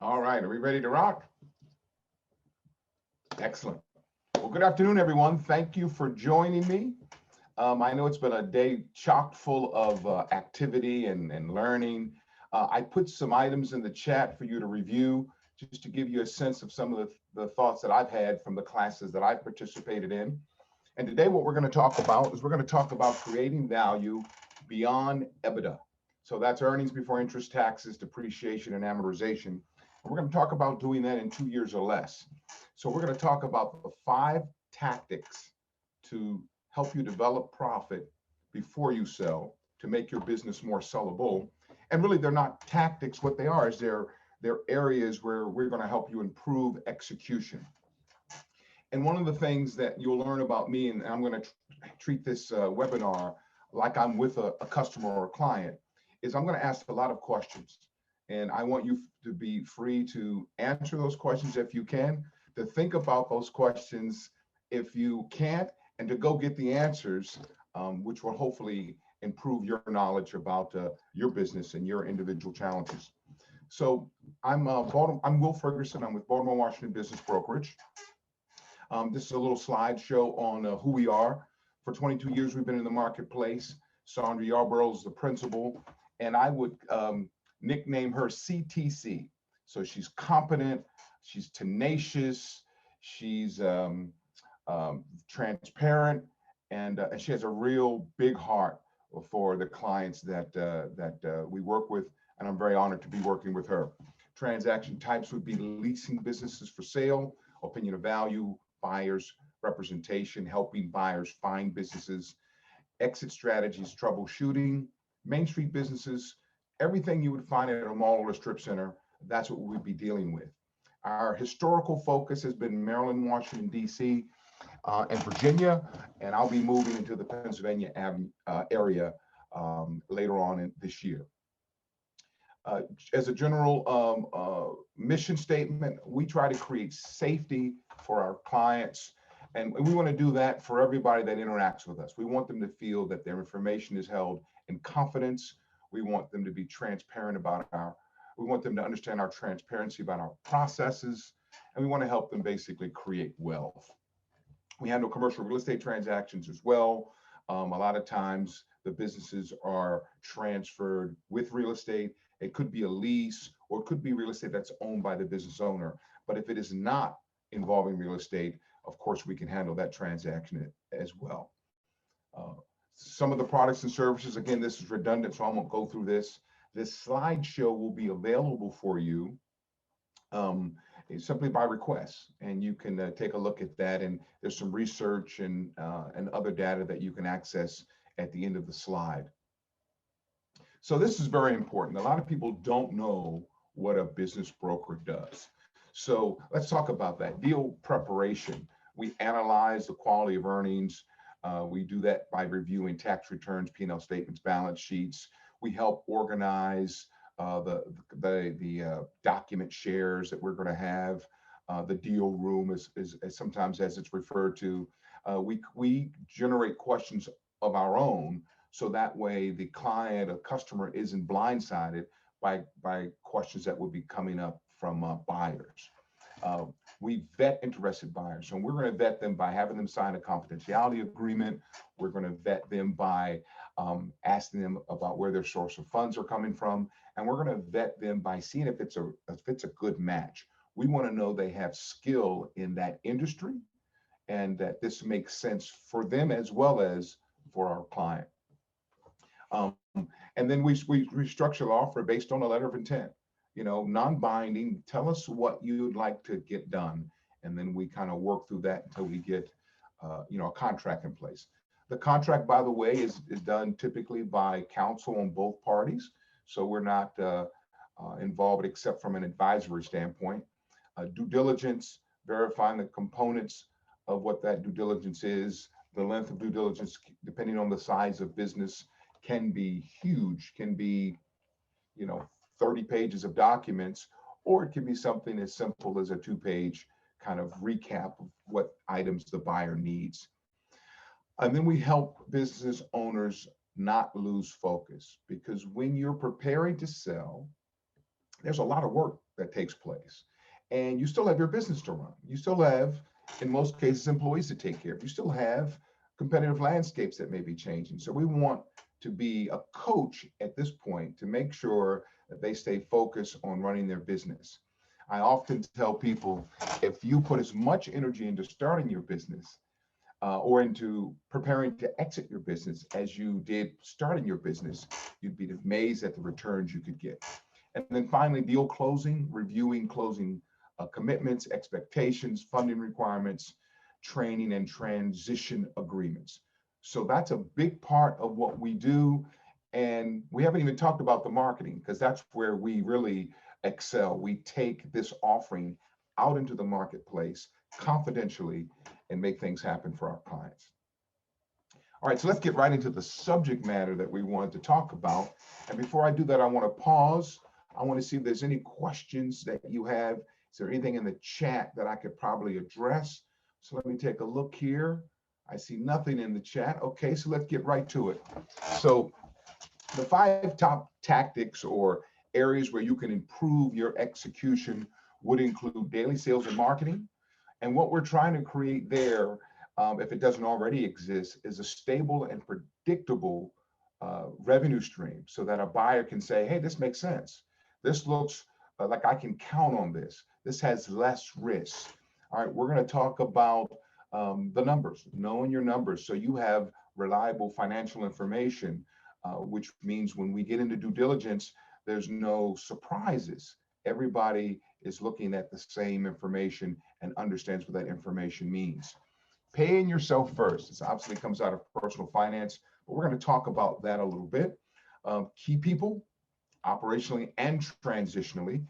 All right, are we ready to rock? Excellent. Well, good afternoon, everyone. Thank you for joining me. I know it's been a day chock full of activity and learning. I put some items in the chat for you to review, just to give you a sense of some of the thoughts that I've had from the classes that I've participated in. And today what we're going to talk about is we're going to talk about creating value beyond EBITDA. So that's earnings before interest, taxes, depreciation, and amortization. We're going to talk about doing that in 2 years or less. So we're going to talk about the 5 tactics to help you develop profit before you sell to make your business more sellable. And really, they're not tactics. What they are is they're areas where we're going to help you improve execution. And one of the things that you'll learn about me, and I'm going to treat this webinar like I'm with a customer or a client, is I'm going to ask a lot of questions. And I want you to be free to answer those questions if you can, to think about those questions if you can't, and to go get the answers, which will hopefully improve your knowledge about your business and your individual challenges. So I'm Will Ferguson. I'm with Baltimore, Washington Business Brokerage. This is a little slideshow on who we are. For 22 years, we've been in the marketplace. Sandra Yarborough is the principal, and I would nickname her CTC. So she's competent, she's tenacious, she's transparent, and she has a real big heart for the clients that we work with, and I'm very honored to be working with her. Transaction types would be leasing businesses for sale, opinion of value, buyers, representation, helping buyers find businesses, exit strategies, troubleshooting, Main Street businesses, everything you would find at a mall or a strip center. That's what we'd be dealing with. Our historical focus has been Maryland, Washington, D.C., and Virginia, and I'll be moving into the Pennsylvania area later on this year. As a general mission statement, we try to create safety for our clients, and we want to do that for everybody that interacts with us. We want them to feel that their information is held in confidence. We want them to be transparent about we want them to understand our transparency about our processes, and we want to help them basically create wealth. We handle commercial real estate transactions as well. A lot of times the businesses are transferred with real estate. It could be a lease, or it could be real estate that's owned by the business owner. But if it is not involving real estate, of course, we can handle that transaction as well. Some of the products and services, again, this is redundant, so I won't go through this. This slideshow will be available for you simply by request, and you can take a look at that. And there's some research and other data that you can access at the end of the slide. So this is very important. A lot of people don't know what a business broker does. So let's talk about that. Deal preparation. We analyze the quality of earnings. We do that by reviewing tax returns, P&L statements, balance sheets. We help organize the document shares that we're going to have. The deal room is sometimes, as it's referred to. We generate questions of our own, so that way the client or customer isn't blindsided by questions that would be coming up from buyers. We vet interested buyers, and we're going to vet them by having them sign a confidentiality agreement. We're going to vet them by asking them about where their source of funds are coming from, and we're going to vet them by seeing if it's a good match. We want to know they have skill in that industry, and that this makes sense for them as well as for our client. And then we restructure the offer based on a letter of intent. Non-binding. Tell us what you'd like to get done, and then we kind of work through that until we get, a contract in place. The contract, by the way, is done typically by counsel on both parties, so we're not involved except from an advisory standpoint. Due diligence, verifying the components of what that due diligence is. The length of due diligence, depending on the size of business, can be huge. Can be, 30 pages of documents, or it can be something as simple as a 2-page kind of recap of what items the buyer needs. And then we help business owners not lose focus, because when you're preparing to sell, there's a lot of work that takes place. And you still have your business to run. You still have, in most cases, employees to take care of. You still have competitive landscapes that may be changing. So we want to be a coach at this point to make sure that they stay focused on running their business. I often tell people, if you put as much energy into starting your business or into preparing to exit your business as you did starting your business, you'd be amazed at the returns you could get. And then finally, deal closing, reviewing closing commitments, expectations, funding requirements, training, and transition agreements. So that's a big part of what we do. And we haven't even talked about the marketing, because that's where we really excel. We take this offering out into the marketplace confidentially and make things happen for our clients. All right, so let's get right into the subject matter that we wanted to talk about. And before I do that, I want to pause. I want to see if there's any questions that you have. Is there anything in the chat that I could probably address? So let me take a look here. I see nothing in the chat. Okay, so let's get right to it. So the 5 top tactics or areas where you can improve your execution would include daily sales and marketing. And what we're trying to create there, if it doesn't already exist, is a stable and predictable revenue stream, so that a buyer can say, hey, this makes sense. This looks like I can count on this. This has less risk. All right, we're going to talk about the numbers, knowing your numbers, so you have reliable financial information, which means when we get into due diligence, there's no surprises. Everybody is looking at the same information and understands what that information means. Paying yourself first. This obviously comes out of personal finance, but we're going to talk about that a little bit. Key people, operationally and transitionally,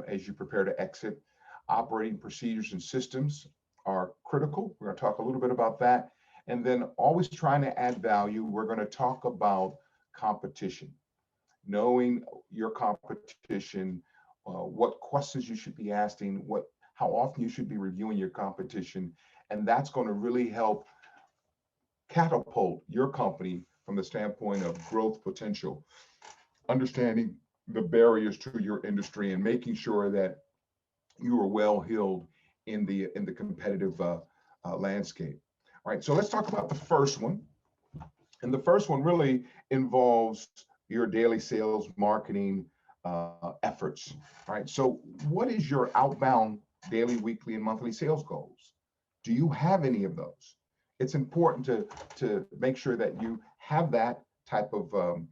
as you prepare to exit. Operating procedures and systems are critical. We're going to talk a little bit about that. And then always trying to add value. We're going to talk about competition, knowing your competition, what questions you should be asking, how often you should be reviewing your competition. And that's going to really help catapult your company from the standpoint of growth potential, understanding the barriers to your industry and making sure that you are well heeled in the competitive landscape. All right, so let's talk about the first one. And the first one really involves your daily sales marketing efforts. All right, so what is your outbound daily, weekly, and monthly sales goals? Do you have any of those? It's important to make sure that you have that type of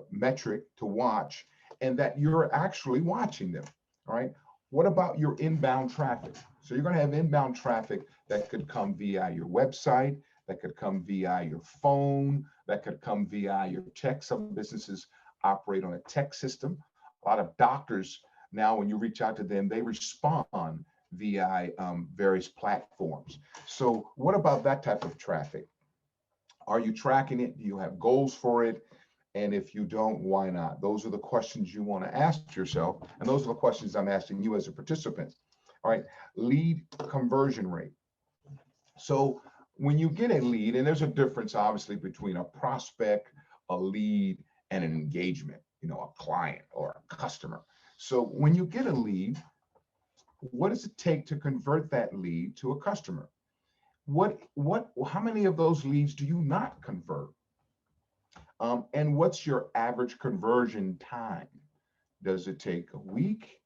metric to watch, and that you're actually watching them. All right. What about your inbound traffic? So you're going to have inbound traffic that could come via your website, that could come via your phone, that could come via your text. Some businesses operate on a text system. A lot of doctors now, when you reach out to them, they respond via various platforms. So what about that type of traffic? Are you tracking it? Do you have goals for it? And if you don't, why not? Those are the questions you want to ask yourself. And those are the questions I'm asking you as a participant. All right, lead conversion rate. So when you get a lead, and there's a difference obviously between a prospect, a lead, and an engagement, a client or a customer. So when you get a lead, what does it take to convert that lead to a customer? How many of those leads do you not convert? And what's your average conversion time? Does it take a week?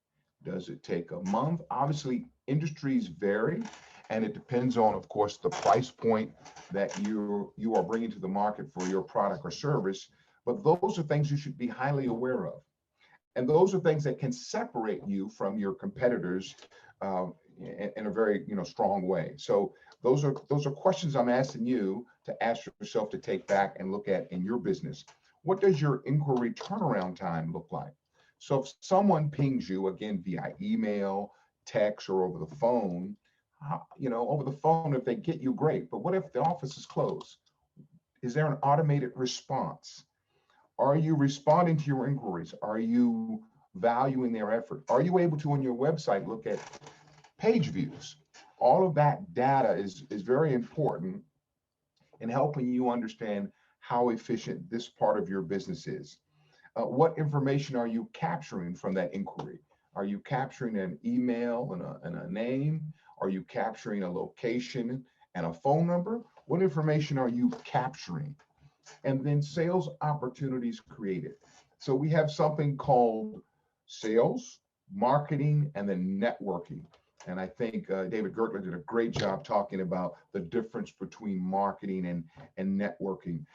Does it take a month? Obviously, industries vary, and it depends on, of course, the price point that you are bringing to the market for your product or service. But those are things you should be highly aware of. And those are things that can separate you from your competitors in a very strong way. So those are questions I'm asking you to ask yourself to take back and look at in your business. What does your inquiry turnaround time look like? So if someone pings you, again, via email, text, or over the phone, over the phone, if they get you, great. But what if the office is closed? Is there an automated response? Are you responding to your inquiries? Are you valuing their effort? Are you able to, on your website, look at page views? All of that data is very important in helping you understand how efficient this part of your business is. What information are you capturing from that inquiry? Are you capturing an email and a name? Are you capturing a location and a phone number? What information are you capturing? And then sales opportunities created. So we have something called sales, marketing, and then networking. And I think David Gertler did a great job talking about the difference between marketing and networking.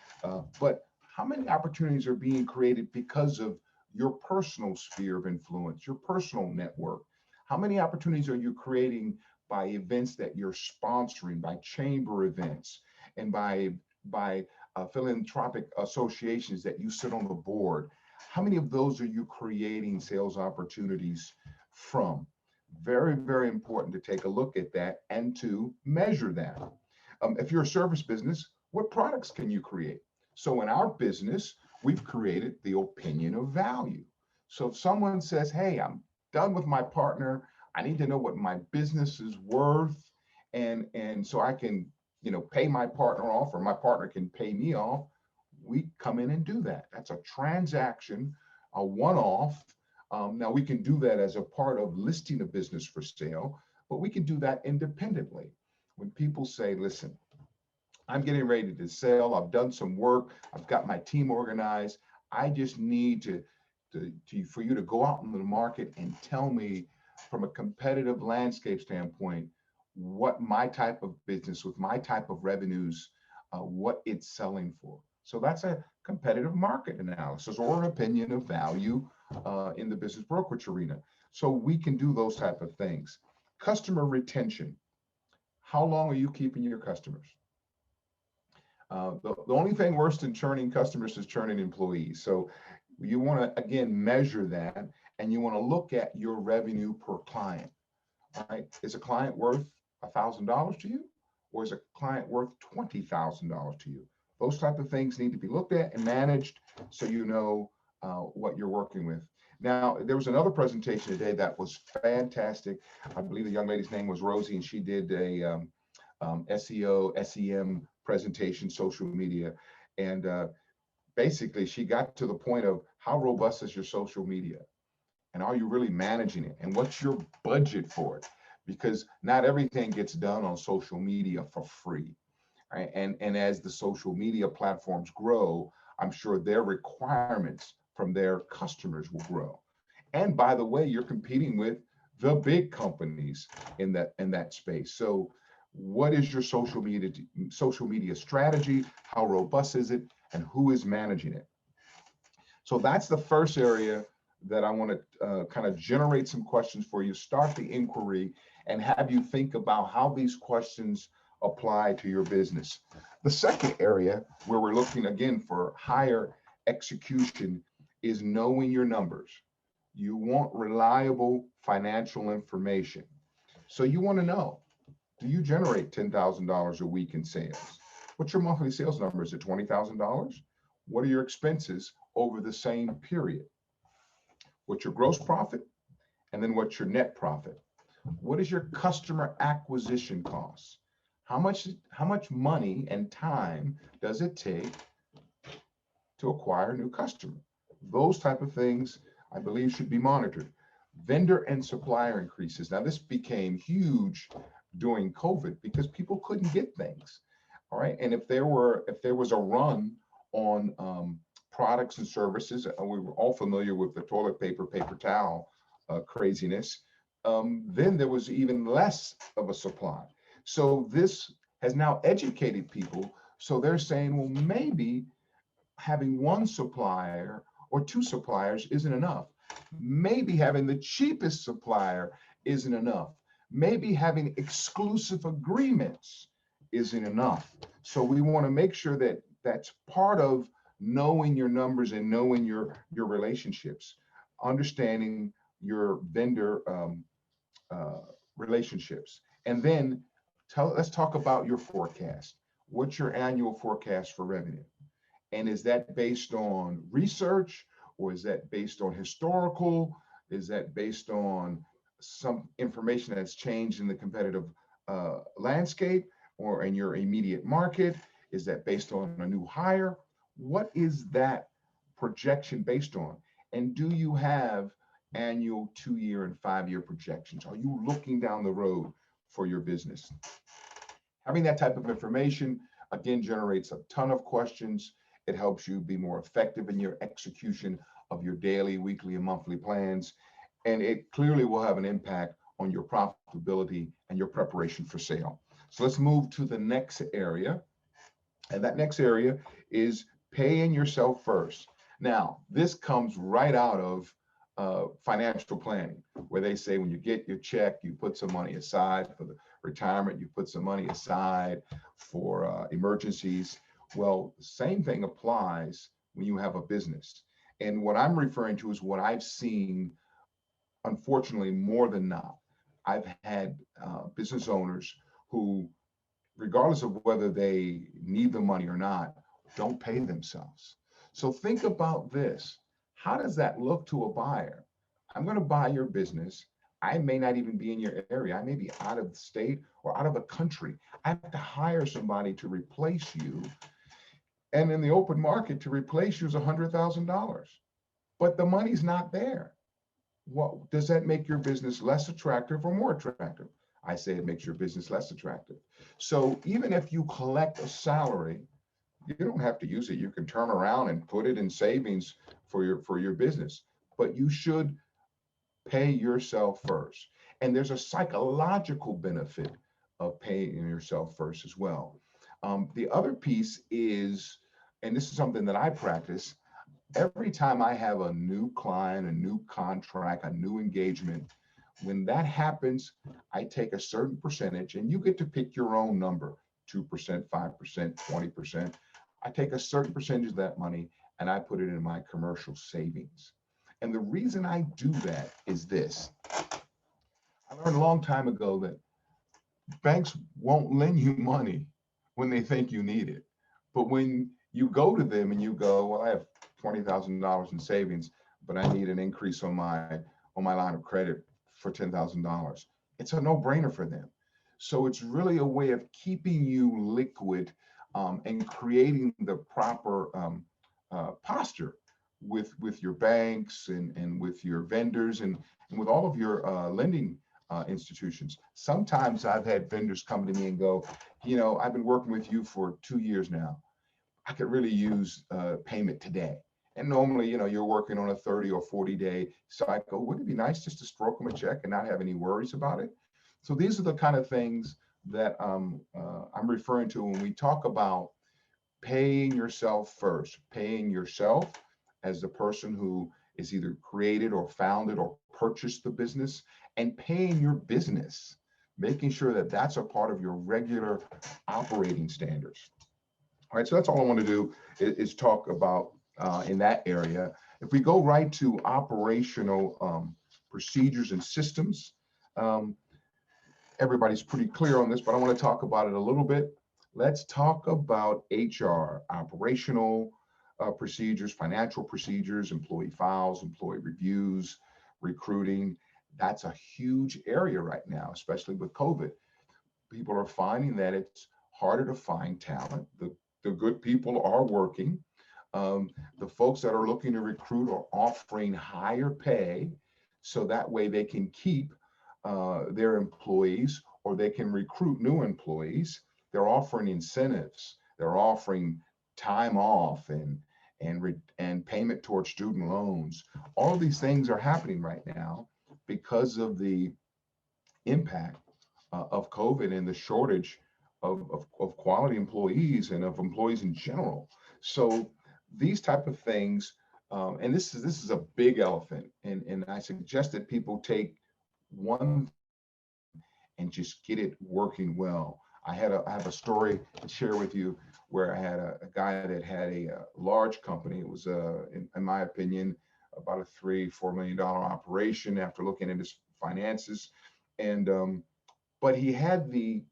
But how many opportunities are being created because of your personal sphere of influence, your personal network? How many opportunities are you creating by events that you're sponsoring, by chamber events, and by philanthropic associations that you sit on the board? How many of those are you creating sales opportunities from? Very, very important to take a look at that and to measure that. If you're a service business, what products can you create? So in our business, we've created the opinion of value. So if someone says, hey, I'm done with my partner, I need to know what my business is worth, and so I can, pay my partner off, or my partner can pay me off, we come in and do that. That's a transaction, a one-off. Now we can do that as a part of listing a business for sale, but we can do that independently. When people say, listen, I'm getting ready to sell, I've done some work, I've got my team organized, I just need for you to go out into the market and tell me from a competitive landscape standpoint, what my type of business with my type of revenues, what it's selling for. So that's a competitive market analysis or an opinion of value in the business brokerage arena. So we can do those type of things. Customer retention. How long are you keeping your customers? The only thing worse than churning customers is churning employees. So you want to, again, measure that, and you want to look at your revenue per client. All right. Is a client worth $1,000 to you, or is a client worth $20,000 to you? Those type of things need to be looked at and managed so you know what you're working with. Now, there was another presentation today that was fantastic. I believe the young lady's name was Rosie, and she did a SEO, SEM presentation, social media. And basically, she got to the point of how robust is your social media? And are you really managing it? And what's your budget for it? Because not everything gets done on social media for free. Right? And as the social media platforms grow, I'm sure their requirements from their customers will grow. And by the way, you're competing with the big companies in that space. So what is your social media strategy? How robust is it? And who is managing it? So that's the first area that I want to kind of generate some questions for you, start the inquiry, and have you think about how these questions apply to your business. The second area where we're looking again for higher execution is knowing your numbers. You want reliable financial information. So you want to know, do you generate $10,000 a week in sales? What's your monthly sales number? Is it $20,000? What are your expenses over the same period? What's your gross profit? And then what's your net profit? What is your customer acquisition cost? How much money and time does it take to acquire a new customer? Those type of things, I believe, should be monitored. Vendor and supplier increases. Now, this became huge during COVID because people couldn't get things. All right. And if there was a run on products and services, we were all familiar with the toilet paper, paper towel craziness, then there was even less of a supply. So this has now educated people. So they're saying, well, maybe having one supplier or two suppliers isn't enough. Maybe having the cheapest supplier isn't enough. Maybe having exclusive agreements isn't enough. So we want to make sure that that's part of knowing your numbers and knowing your relationships, understanding your vendor relationships. And then let's talk about your forecast. What's your annual forecast for revenue? And is that based on research, or is that based on historical? Is that based on some information that's changed in the competitive landscape or in your immediate market? Is that based on a new hire? What is that projection based on? And do you have annual 2-year and 5-year projections? Are you looking down the road for your business? Having that type of information, again, generates a ton of questions. It helps you be more effective in your execution of your daily, weekly, and monthly plans. And it clearly will have an impact on your profitability and your preparation for sale. So let's move to the next area. And that next area is paying yourself first. Now, this comes right out of financial planning, where they say when you get your check, you put some money aside for the retirement, you put some money aside for emergencies. Well, the same thing applies when you have a business. And what I'm referring to is what I've seen, unfortunately, more than not. I've had business owners who, regardless of whether they need the money or not, don't pay themselves. So think about this. How does that look to a buyer? I'm going to buy your business. I may not even be in your area. I may be out of the state or out of the country. I have to hire somebody to replace you. And in the open market, to replace you is $100,000. But the money's not there. Well, does that make your business less attractive or more attractive? I say it makes your business less attractive. So even if you collect a salary, you don't have to use it. You can turn around and put it in savings for your business, but you should pay yourself first. And there's a psychological benefit of paying yourself first as well. The other piece is, and this is something that I practice, every time I have a new client, a new contract, a new engagement, when that happens, I take a certain percentage, and you get to pick your own number, 2%, 5%, 20%. I take a certain percentage of that money and I put it in my commercial savings. And the reason I do that is this. I learned a long time ago that banks won't lend you money when they think you need it. But when you go to them and you go, well, I have $20,000 in savings, but I need an increase on my line of credit for $10,000. It's a no-brainer for them. So it's really a way of keeping you liquid and creating the proper posture with your banks and with your vendors and with all of your lending institutions. Sometimes I've had vendors come to me and go, I've been working with you for 2 years now. I could really use payment today. And normally, you're working on a 30 or 40-day cycle. Wouldn't it be nice just to stroke them a check and not have any worries about it? So these are the kind of things that I'm referring to when we talk about paying yourself first, paying yourself as the person who is either created or founded or purchased the business, and paying your business, making sure that that's a part of your regular operating standards. All right, so that's all I want to do is talk about in that area. If we go right to operational procedures and systems, everybody's pretty clear on this, but I want to talk about it a little bit. Let's talk about HR, operational procedures, financial procedures, employee files, employee reviews, recruiting. That's a huge area right now, especially with COVID. People are finding that it's harder to find talent. The good people are working. The folks that are looking to recruit are offering higher pay, so that way they can keep their employees or they can recruit new employees. They're offering incentives. They're offering time off and payment towards student loans. All of these things are happening right now because of the impact of COVID and the shortage of quality employees and of employees in general. So these type of things, and this is a big elephant, and I suggest that people take one and just get it working well. I have a story to share with you where I had a guy that had a large company. It was, in my opinion, about a $3-4 million operation after looking at his finances. And but he had the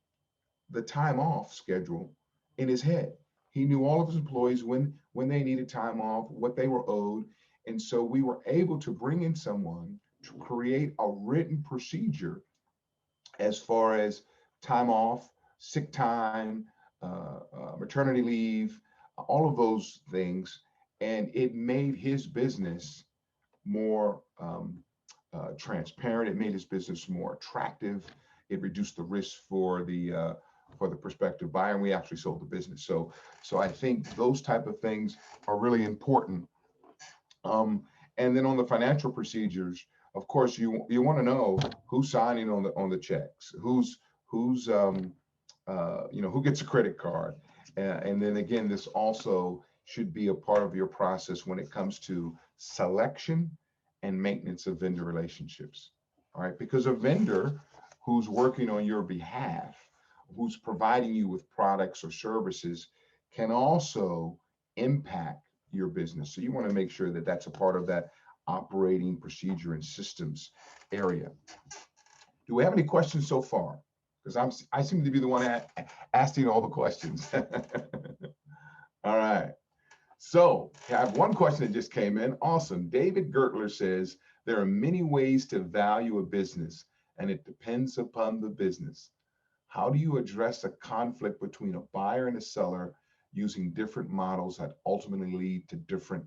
time off schedule in his head. He knew all of his employees when they needed time off, what they were owed. And so we were able to bring in someone to create a written procedure as far as time off, sick time, maternity leave, all of those things. and it made his business more transparent. It made his business more attractive. It reduced the risk for the prospective buyer, and we actually sold the business. So I think those type of things are really important. And then on the financial procedures, of course, you want to know who's signing on the checks, who's who gets a credit card, and then again, this also should be a part of your process when it comes to selection and maintenance of vendor relationships. All right, because a vendor who's working on your behalf, who's providing you with products or services, can also impact your business. So you want to make sure that that's a part of that operating procedure and systems area. Do we have any questions so far? Because I seem to be the one asking all the questions. All right. So I have one question that just came in. Awesome. David Gertler says there are many ways to value a business, and it depends upon the business. How do you address a conflict between a buyer and a seller using different models that ultimately lead to different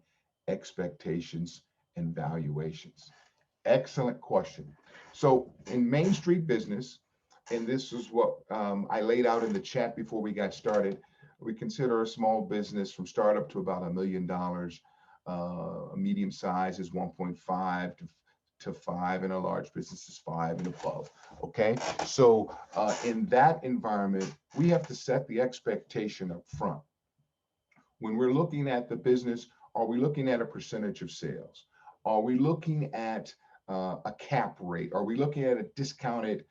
expectations and valuations? Excellent question. So in Main Street business, and this is what I laid out in the chat before we got started, we consider a small business from startup to about $1 million. A medium size is 1.5 to 5, and a large business is 5 and above. Okay, so in that environment, we have to set the expectation up front. When we're looking at the business, are we looking at a percentage of sales? Are we looking at a cap rate? Are we looking at a discounted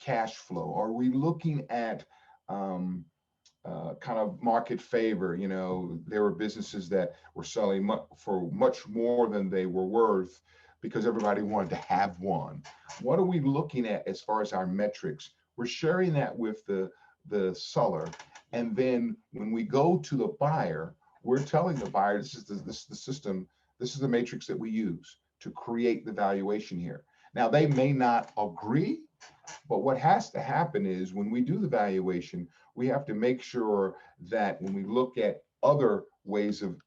cash flow? Are we looking at kind of market favor? You know, there were businesses that were selling for much more than they were worth because everybody wanted to have one. What are we looking at as far as our metrics? We're sharing that with the seller, and then when we go to the buyer, we're telling the buyer this is the system, this is the matrix that we use to create the valuation here. Now they may not agree, but what has to happen is when we do the valuation, we have to make sure that when we look at other ways of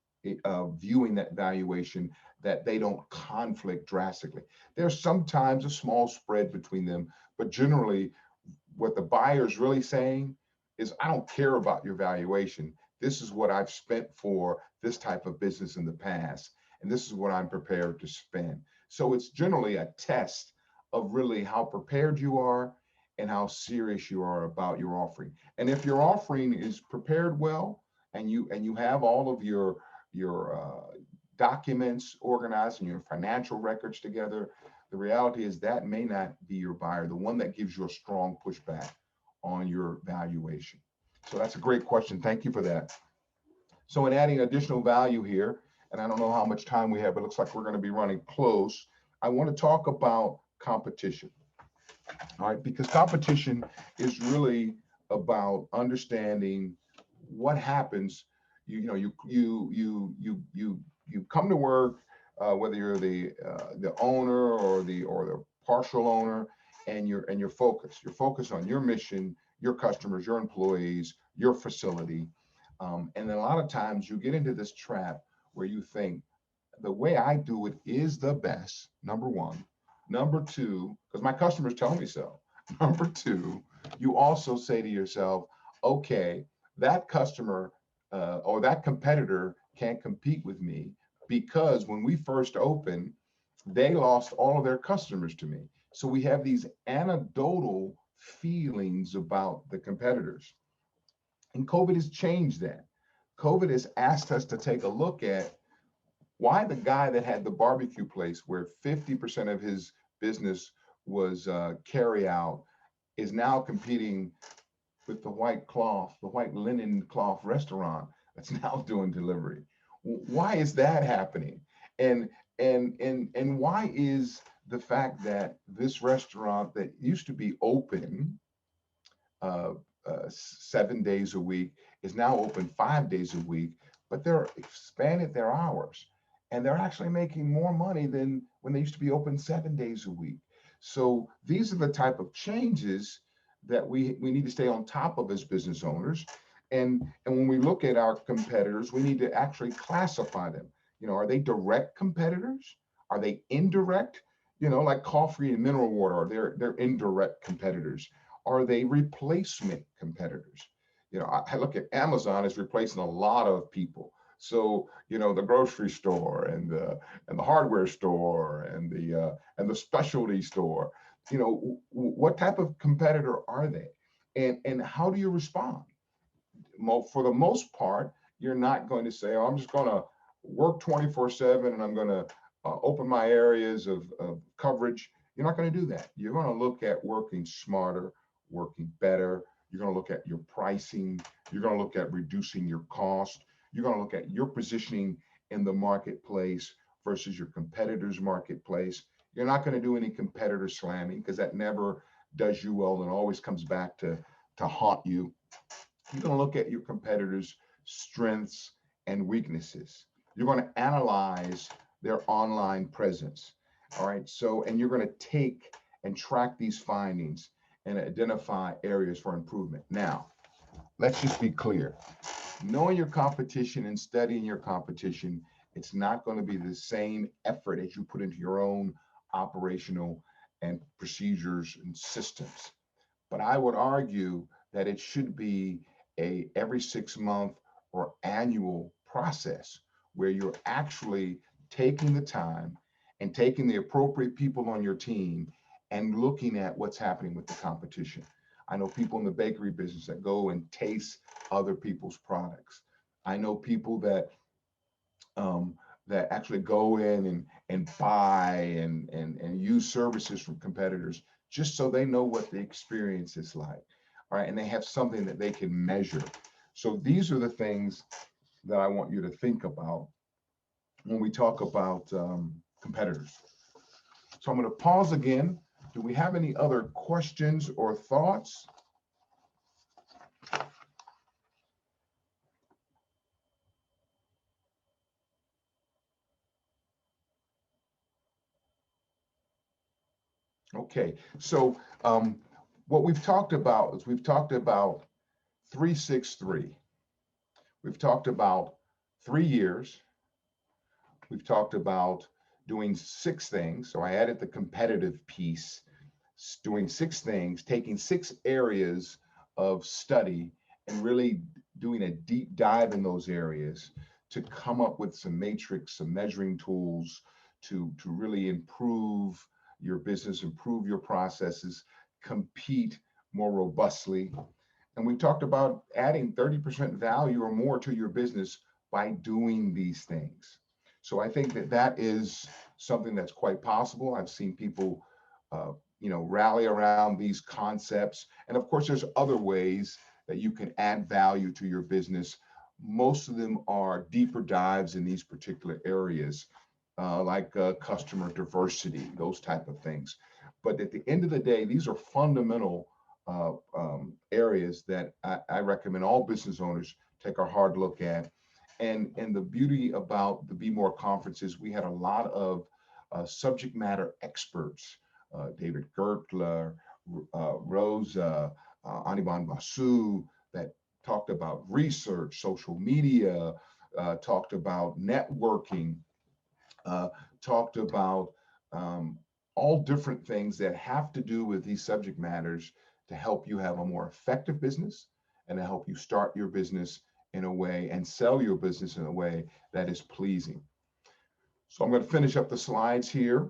viewing that valuation, that they don't conflict drastically. There's sometimes a small spread between them, but generally what the buyer is really saying is, I don't care about your valuation. This is what I've spent for this type of business in the past, and this is what I'm prepared to spend. So it's generally a test of really how prepared you are and how serious you are about your offering. And if your offering is prepared well, and you have all of your documents organized and your financial records together, the reality is that may not be your buyer, the one that gives you a strong pushback on your valuation. So that's a great question. Thank you for that. So in adding additional value here, and I don't know how much time we have, but it looks like we're going to be running close. I want to talk about competition. All right, because competition is really about understanding what happens. You come to work, whether you're the owner or the partial owner, and you're focused. You're focused on your mission, your customers, your employees, your facility, and then a lot of times you get into this trap where you think the way I do it is the best. Number one. Number two, because my customers tell me so. Number two, you also say to yourself, okay, that customer or that competitor can't compete with me because when we first opened, they lost all of their customers to me. So we have these anecdotal feelings about the competitors. And COVID has changed that. COVID has asked us to take a look at why the guy that had the barbecue place where 50% of his business was carry out is now competing with the white linen cloth restaurant that's now doing delivery. Why is that happening? And why is the fact that this restaurant that used to be open 7 days a week is now open 5 days a week, but they're expanded their hours and they're actually making more money than when they used to be open 7 days a week. So these are the type of changes that we need to stay on top of as business owners. And when we look at our competitors, we need to actually classify them. Are they direct competitors? Are they indirect? Like coffee and mineral water, they're indirect competitors. Are they replacement competitors? I look at Amazon as replacing a lot of people. So, the grocery store and the hardware store and the specialty store, what type of competitor are they? And how do you respond? For the most part, you're not going to say, oh, I'm just going to work 24/7 and I'm going to open my areas of coverage. You're not going to do that. You're going to look at working smarter, working better. You're going to look at your pricing. You're going to look at reducing your cost. You're going to look at your positioning in the marketplace versus your competitors' marketplace. You're not going to do any competitor slamming because that never does you well and always comes back to haunt you. You're going to look at your competitors' strengths and weaknesses. You're going to analyze their online presence. All right. So, and you're going to take and track these findings and identify areas for improvement. Now, let's just be clear. Knowing your competition and studying your competition, it's not going to be the same effort as you put into your own operational and procedures and systems. But I would argue that it should be a every 6 month or annual process where you're actually taking the time and taking the appropriate people on your team and looking at what's happening with the competition. I know people in the bakery business that go and taste other people's products. I know people that actually go in and buy and use services from competitors just so they know what the experience is like. All right, and they have something that they can measure. So these are the things that I want you to think about when we talk about competitors. So I'm going to pause again. Do we have any other questions or thoughts? Okay, so what we've talked about is we've talked about 363. We've talked about 3 years. We've talked about doing 6 things. So I added the competitive piece, doing 6 things, taking 6 areas of study and really doing a deep dive in those areas to come up with some matrix, some measuring tools to really improve your business, improve your processes, compete more robustly. And we talked about adding 30% value or more to your business by doing these things. So I think that that is something that's quite possible. I've seen people, rally around these concepts. And of course, there's other ways that you can add value to your business. Most of them are deeper dives in these particular areas, like customer diversity, those type of things. But at the end of the day, these are fundamental areas that I recommend all business owners take a hard look at. And the beauty about the Be More conferences, we had a lot of subject matter experts, David Gertler, Rosa, Anirban Basu, that talked about research, social media, talked about networking, talked about all different things that have to do with these subject matters to help you have a more effective business and to help you start your business in a way and sell your business in a way that is pleasing. So I'm going to finish up the slides here.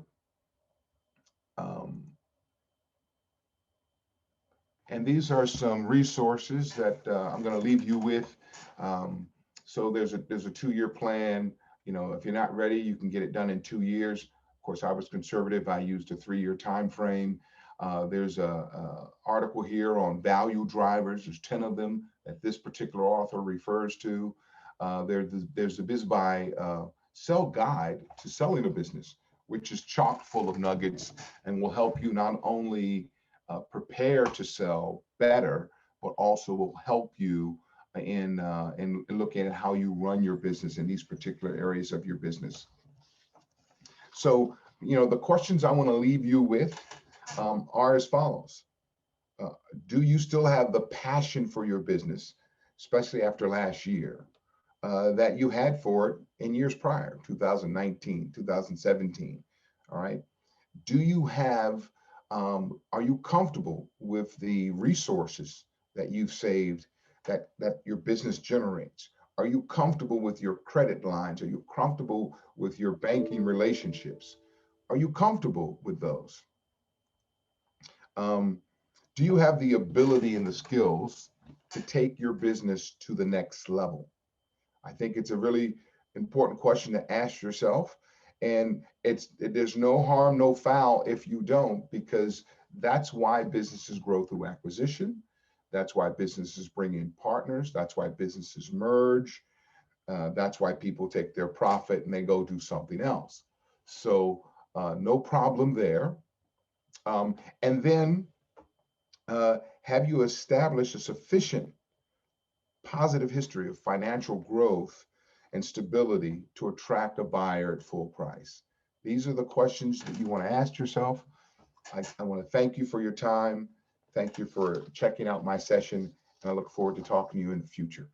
And these are some resources that I'm going to leave you with. So there's a 2-year plan. If you're not ready, you can get it done in 2 years. Of course, I was conservative. I used a 3-year time frame. There's a article here on value drivers. There's 10 of them that this particular author refers to. There's the BizBuy Sell Guide to Selling a Business, which is chock full of nuggets and will help you not only prepare to sell better, but also will help you in looking at how you run your business in these particular areas of your business. So, the questions I want to leave you with are as follows. Do you still have the passion for your business? especially after last year, that you had for it in years prior, 2019, 2017. All right. Do you have, are you comfortable with the resources that you've saved that your business generates? Are you comfortable with your credit lines? Are you comfortable with your banking relationships? Are you comfortable with those? Um, do you have the ability and the skills to take your business to the next level? I think it's a really important question to ask yourself. And there's no harm, no foul if you don't, because that's why businesses grow through acquisition. That's why businesses bring in partners. That's why businesses merge. That's why people take their profit and they go do something else. So no problem there. And then have you established a sufficient positive history of financial growth and stability to attract a buyer at full price? These are the questions that you want to ask yourself. I want to thank you for your time. Thank you for checking out my session, and I look forward to talking to you in the future.